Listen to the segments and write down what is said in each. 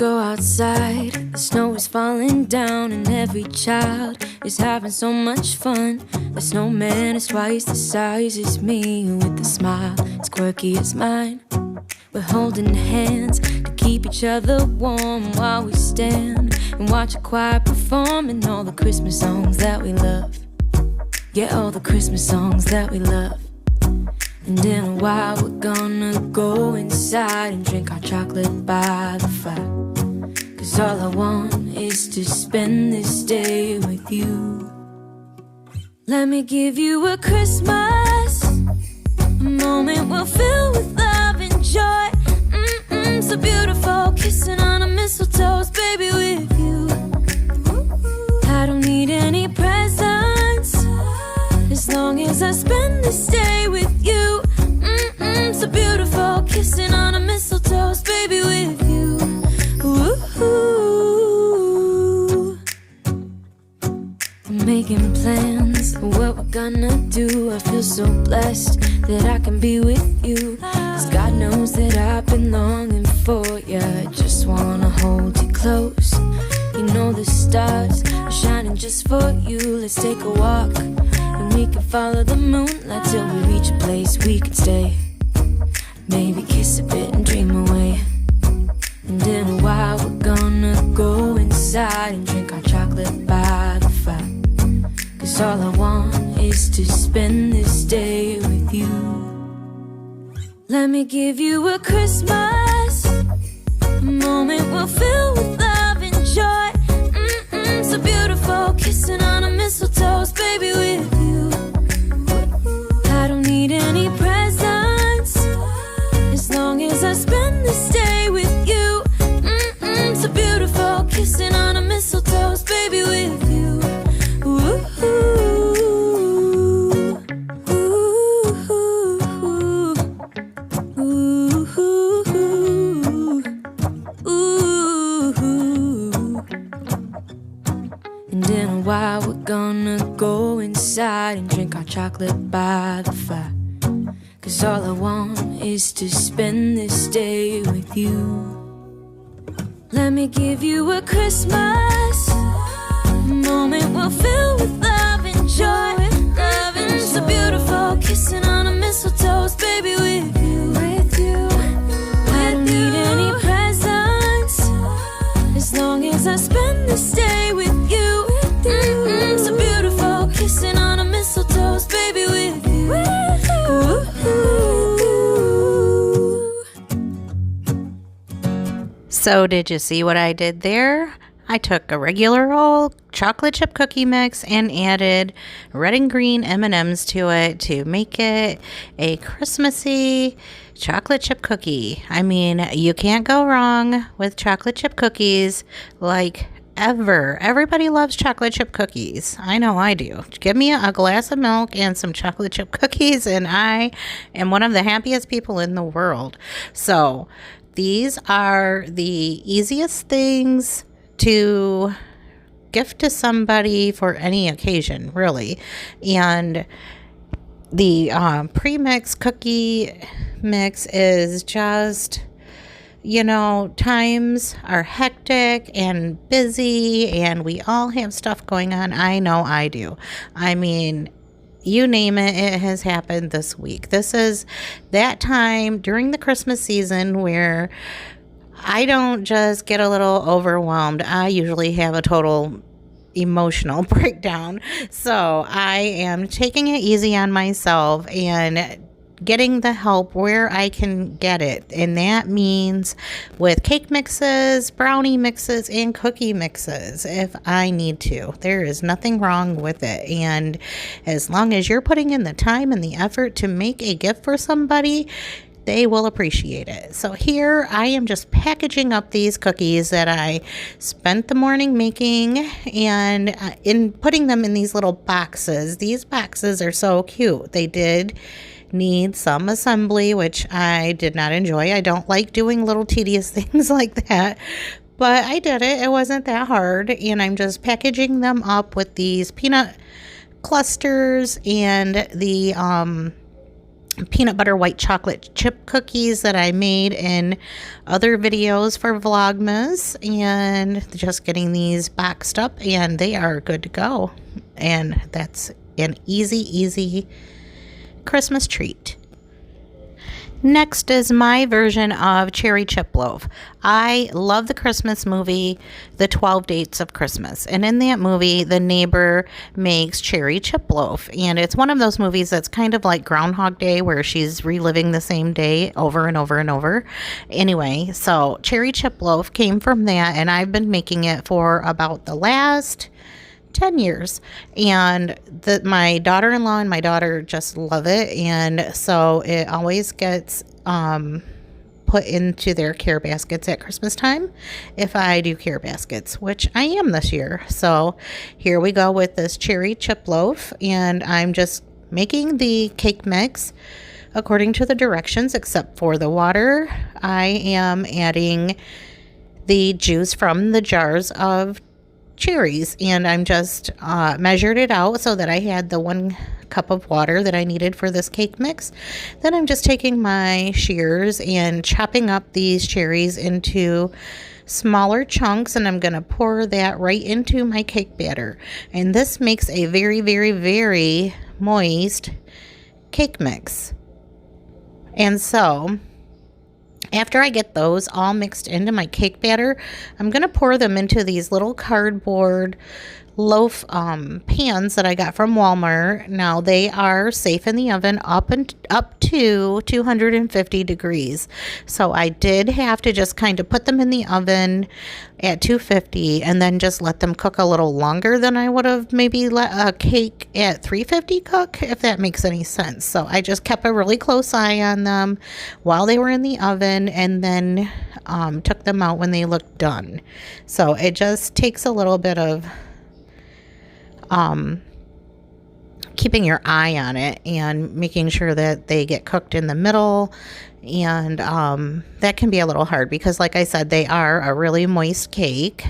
go outside, the snow is falling down and every child is having so much fun. The snowman is twice the size as me, with a smile as quirky as mine. We're holding hands to keep each other warm while we stand and watch a choir performing all the Christmas songs that we love. Yeah, all the Christmas songs that we love. And in a while we're gonna go inside and drink our chocolate by the fire. 'Cause all I want is to spend this day with you. Let me give you a Christmas, a moment we'll fill with love and joy. So beautiful, kissing on a mistletoe, baby, with you. I don't need any presents, as long as I spend this day with you. So beautiful, kissing on a mistletoe, baby, with you. Ooh. I'm making plans for what we're gonna do. I feel so blessed that I can be with you. 'Cause God knows that I've been longing for you. I just wanna hold you close. You know the stars are shining just for you. Let's take a walk and we can follow the moonlight till we reach a place we can stay. Maybe kiss a bit and dream away. And in a while we're gonna go inside and drink our chocolate by the fire. 'Cause all I want is to spend this day with you. Let me give you a Christmas, a moment we'll fill with love and joy. So beautiful, kissing on a mistletoe, baby, with you. I don't need any presents, as long as I spend this day with you. So beautiful, kissing on a mistletoe, baby, with you. Ooh. While we're gonna go inside and drink our chocolate by the fire. 'Cause all I want is to spend this day with you. Let me give you a Christmas, a moment we'll fill with love and joy. Love and so beautiful, kissing on a mistletoe, baby, with you. I don't need any presents, as long as I spend this day with you. So beautiful, kissing on a mistletoe, baby, with you. So did you see what I did there? I took a regular old chocolate chip cookie mix and added red and green M&Ms to it to make it a Christmassy chocolate chip cookie. I mean, you can't go wrong with chocolate chip cookies like ever. Everybody loves chocolate chip cookies. I know I do. Give me a glass of milk and some chocolate chip cookies and I am one of the happiest people in the world. So these are the easiest things to gift to somebody for any occasion, really. And the pre-mix cookie mix is just, you know, times are hectic and busy and we all have stuff going on. I know I do. I mean, you name it, it has happened this week. This is that time during the Christmas season where I don't just get a little overwhelmed. I usually have a total emotional breakdown. So I am taking it easy on myself and getting the help where I can get it. And that means with cake mixes, brownie mixes, and cookie mixes if I need to. There is nothing wrong with it. And as long as you're putting in the time and the effort to make a gift for somebody, they will appreciate it. So here I am just packaging up these cookies that I spent the morning making and in putting them in these little boxes. These boxes are so cute. They did need some assembly, which I did not enjoy. I don't like doing little tedious things like that, but I did it. It wasn't that hard, and I'm just packaging them up with these peanut clusters and the peanut butter white chocolate chip cookies that I made in other videos for Vlogmas, and just getting these boxed up, and they are good to go. And that's an easy Christmas treat. Next is my version of cherry chip loaf. I love the Christmas movie, The 12 Dates of Christmas. And in that movie, the neighbor makes cherry chip loaf. And it's one of those movies that's kind of like Groundhog Day, where she's reliving the same day over and over and over. Anyway, so cherry chip loaf came from that, and I've been making it for about the last 10 years, and my daughter-in-law and my daughter just love it, and so it always gets put into their care baskets at Christmas time if I do care baskets, which I am this year. So here we go with this cherry chip loaf, and I'm just making the cake mix according to the directions, except for the water. I am adding the juice from the jars of cherries, and I'm just measured it out so that I had the 1 cup of water that I needed for this cake mix. Then I'm just taking my shears and chopping up these cherries into smaller chunks, and I'm going to pour that right into my cake batter. And this makes a very moist cake mix. And so after I get those all mixed into my cake batter, I'm going to pour them into these little cardboard loaf pans that I got from Walmart. Now, they are safe in the oven up to 250 degrees. So I did have to just kind of put them in the oven at 250 and then just let them cook a little longer than I would have maybe let a cake at 350 cook, if that makes any sense. So I just kept a really close eye on them while they were in the oven, and then took them out when they looked done. So it just takes a little bit of keeping your eye on it and making sure that they get cooked in the middle. And that can be a little hard because, like I said, they are a really moist cake.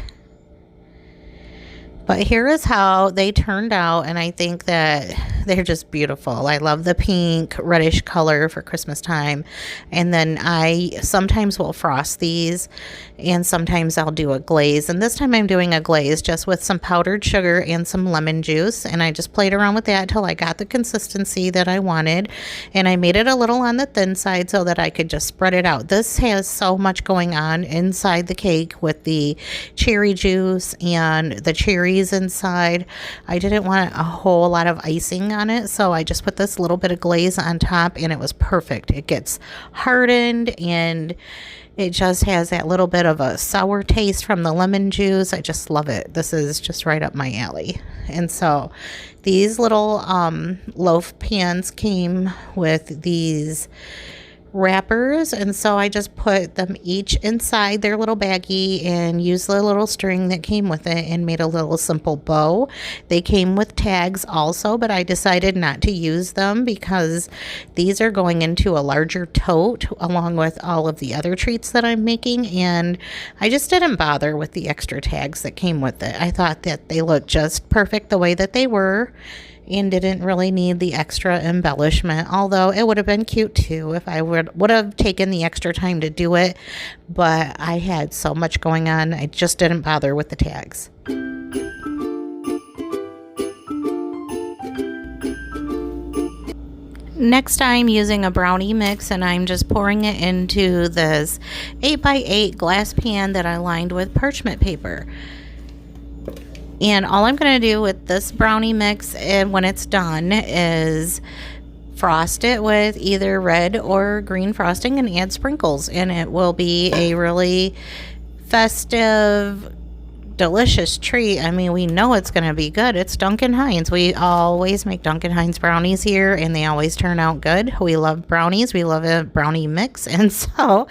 But here is how they turned out, and I think that they're just beautiful. I love the pink reddish color for Christmas time. And then I sometimes will frost these, and sometimes I'll do a glaze. And this time I'm doing a glaze just with some powdered sugar and some lemon juice. And I just played around with that until I got the consistency that I wanted. And I made it a little on the thin side so that I could just spread it out. This has so much going on inside the cake with the cherry juice and the cherries inside. I didn't want a whole lot of icing on it, so I just put this little bit of glaze on top, and it was perfect. It gets hardened, and it just has that little bit of a sour taste from the lemon juice. I just love it. This is just right up my alley. And so these little loaf pans came with these wrappers, and so I just put them each inside their little baggie and used the little string that came with it and made a little simple bow. They came with tags also, but I decided not to use them because these are going into a larger tote along with all of the other treats that I'm making, and I just didn't bother with the extra tags that came with it. I thought that they looked just perfect the way that they were and didn't really need the extra embellishment, although it would have been cute too if I would have taken the extra time to do it, but I had so much going on, I just didn't bother with the tags. Next, I'm using a brownie mix, and I'm just pouring it into this 8x8 glass pan that I lined with parchment paper. And all I'm going to do with this brownie mix, and when it's done, is frost it with either red or green frosting and add sprinkles. And it will be a really festive, delicious treat. I mean, we know it's going to be good. It's Duncan Hines. We always make Duncan Hines brownies here, and they always turn out good. We love brownies. We love a brownie mix. And so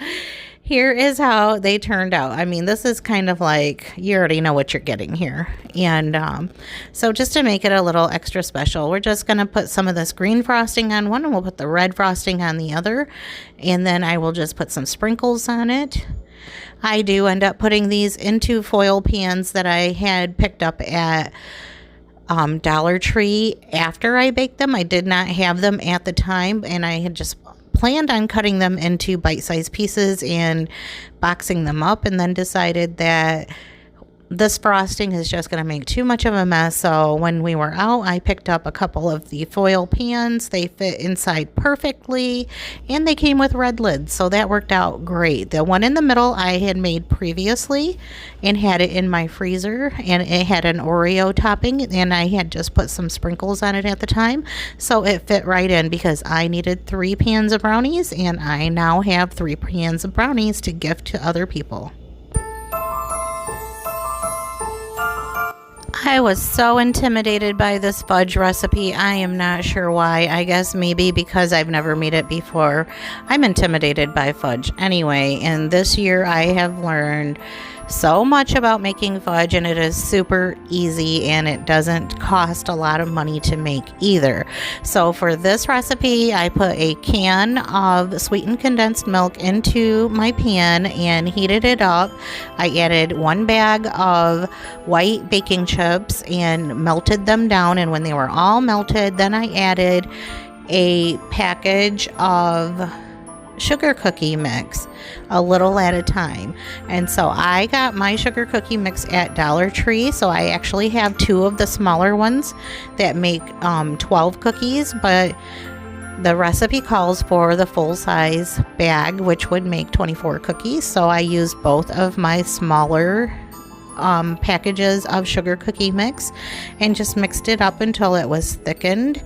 here is how they turned out. I mean, this is kind of like, you already know what you're getting here. And so just to make it a little extra special, we're just going to put some of this green frosting on one, and we'll put the red frosting on the other. And then I will just put some sprinkles on it. I do end up putting these into foil pans that I had picked up at Dollar Tree after I baked them. I did not have them at the time, and I had just planned on cutting them into bite-sized pieces and boxing them up, and then decided that this frosting is just going to make too much of a mess. So when we were out, I picked up a couple of the foil pans. They fit inside perfectly, and they came with red lids, so that worked out great. The one in the middle I had made previously and had it in my freezer, and it had an Oreo topping, and I had just put some sprinkles on it at the time, so it fit right in because I needed 3 pans of brownies, and I now have 3 pans of brownies to gift to other people. I was so intimidated by this fudge recipe. I am not sure why. I guess maybe because I've never made it before. I'm intimidated by fudge anyway, and this year I have learned so much about making fudge, and it is super easy, and it doesn't cost a lot of money to make either. So for this recipe, I put a can of sweetened condensed milk into my pan and heated it up. I added 1 bag of white baking chips and melted them down, and when they were all melted, then I added a package of sugar cookie mix, a little at a time. And so I got my sugar cookie mix at Dollar Tree, so I actually have 2 of the smaller ones that make 12 cookies, but the recipe calls for the full-size bag, which would make 24 cookies. So I used both of my smaller packages of sugar cookie mix and just mixed it up until it was thickened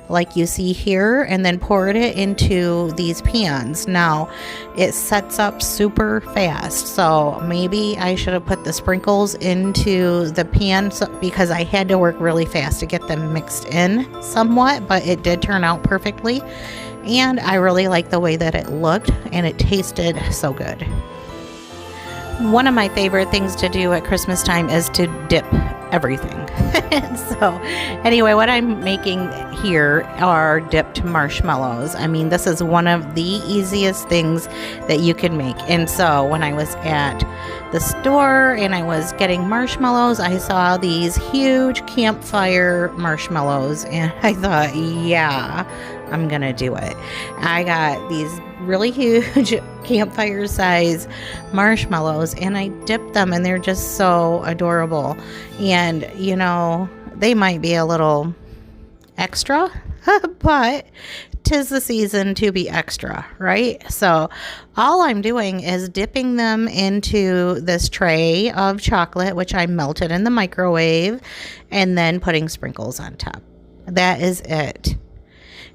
like you see here, and then poured it into these pans. Now it sets up super fast, so maybe I should have put the sprinkles into the pan because I had to work really fast to get them mixed in somewhat, but it did turn out perfectly, and I really like the way that it looked, and it tasted so good. One of my favorite things to do at Christmas time is to dip everything. So anyway, what I'm making here are dipped marshmallows. I mean, this is one of the easiest things that you can make. And so when I was at the store and I was getting marshmallows, I saw these huge campfire marshmallows, and I thought, yeah, I'm gonna do it. I got these really huge campfire size marshmallows, and I dipped them, and they're just so adorable. And you know, they might be a little extra, but 'tis the season to be extra, right? So all I'm doing is dipping them into this tray of chocolate, which I melted in the microwave, and then putting sprinkles on top. That is it.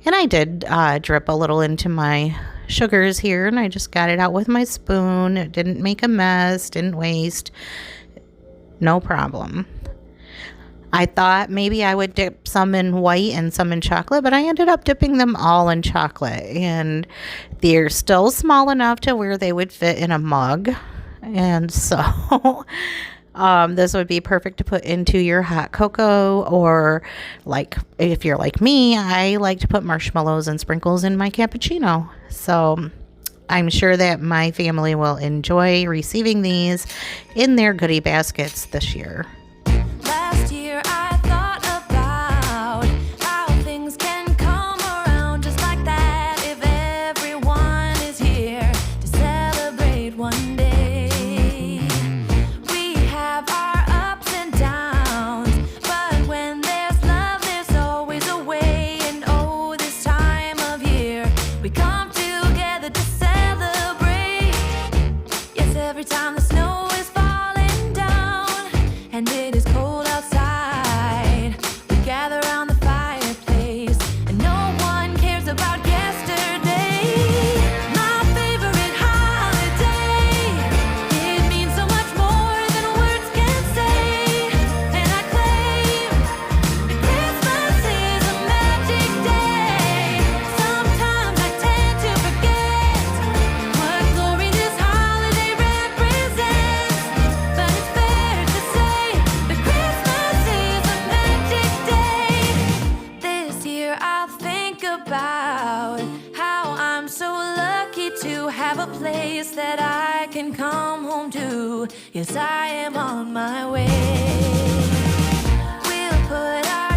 And I did drip a little into my sugars here, and I just got it out with my spoon. It didn't make a mess, didn't waste. No problem. I thought maybe I would dip some in white and some in chocolate, but I ended up dipping them all in chocolate, and they're still small enough to where they would fit in a mug. And so this would be perfect to put into your hot cocoa, or like if you're like me, I like to put marshmallows and sprinkles in my cappuccino. So I'm sure that my family will enjoy receiving these in their goodie baskets this year. Last year I thought about how things can come around just like that if everyone is here to celebrate one day. We have our ups and downs, but when there's love there's always a way. And oh, this time of year we come together to celebrate. Yes, every time the snow is falling down and it is cold outside, we gather around the fireplace and no one cares about yesterday. My favorite holiday, it means so much more than words can say. And I claim that Christmas is a magic day. Sometimes I tend to forget what glory this holiday represents, but it's fair to say that Christmas is a magic day. This year I'll think about how I'm so lucky to have a place that I can come home to. Yes, I am on my way. We'll put our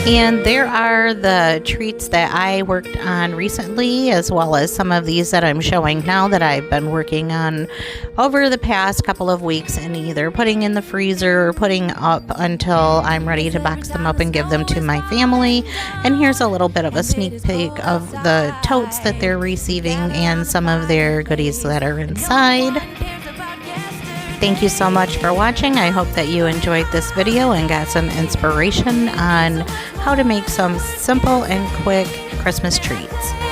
And there are the treats that I worked on recently, as well as some of these that I'm showing now that I've been working on over the past couple of weeks, and either putting in the freezer or putting up until I'm ready to box them up and give them to my family. And here's a little bit of a sneak peek of the totes that they're receiving and some of their goodies that are inside. Thank you so much for watching. I hope that you enjoyed this video and got some inspiration on how to make some simple and quick Christmas treats.